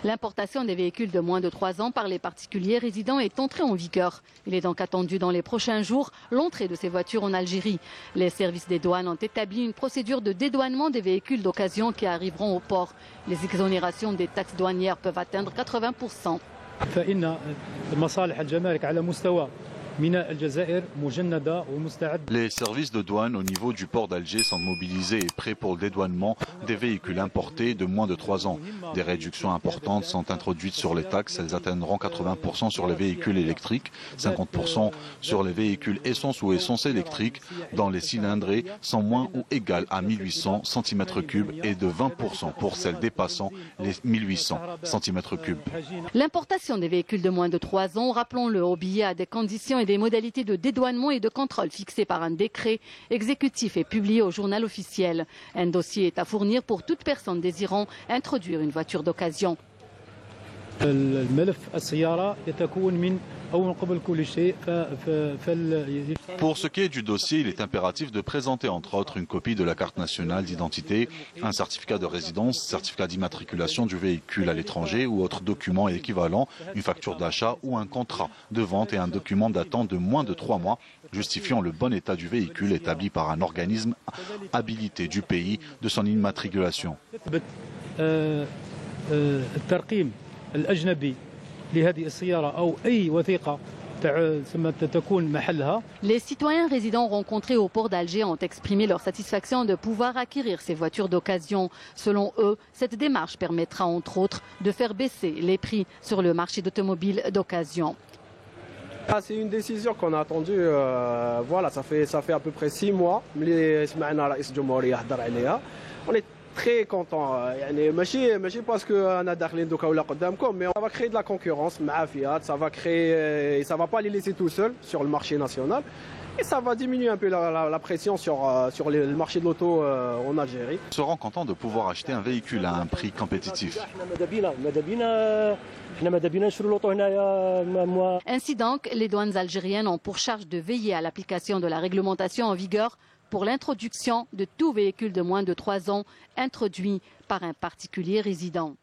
L'importation des véhicules de moins de 3 ans par les particuliers résidents est entrée en vigueur. Il est donc attendu dans les prochains jours l'entrée de ces voitures en Algérie. Les services des douanes ont établi une procédure de dédouanement des véhicules d'occasion qui arriveront au port. Les exonérations des taxes douanières peuvent atteindre 80%. Les services de douane au niveau du port d'Alger sont mobilisés et prêts pour le dédouanement des véhicules importés de moins de 3 ans. Des réductions importantes sont introduites sur les taxes. Elles atteindront 80% sur les véhicules électriques, 50% sur les véhicules essence ou essence électrique, dont les cylindrés sont moins ou égales à 1800 cm3 et de 20% pour celles dépassant les 1800 cm3. L'importation des véhicules de moins de 3 ans, rappelons-le, obéit à des conditions et des modalités de dédouanement et de contrôle fixées par un décret exécutif et publié au journal officiel. Un dossier est à fournir pour toute personne désirant introduire une voiture d'occasion. Pour ce qui est du dossier, il est impératif de présenter entre autres une copie de la carte nationale d'identité, un certificat de résidence, certificat d'immatriculation du véhicule à l'étranger ou autre document équivalent, une facture d'achat ou un contrat de vente et un document datant de moins de 3 mois justifiant le bon état du véhicule établi par un organisme habilité du pays de son immatriculation. Les citoyens résidents rencontrés au port d'Alger ont exprimé leur satisfaction de pouvoir acquérir ces voitures d'occasion. Selon eux, cette démarche permettra entre autres de faire baisser les prix sur le marché d'automobiles d'occasion. C'est une décision qu'on a attendue, voilà, ça fait à peu près 6 mois. On est très content, ماشي parce que انا داخلين دوكا ولا قدامكم, mais on va créer de la concurrence مع Fiat, ça va pas les laisser tout seuls sur le marché national et ça va diminuer un peu la pression sur le marché de l'auto en Algérie. Ils seront contents de pouvoir acheter un véhicule à un prix compétitif. Ainsi donc, les douanes algériennes ont pour charge de veiller à l'application de la réglementation en vigueur pour l'introduction de tout véhicule de moins de 3 ans introduit par un particulier résident.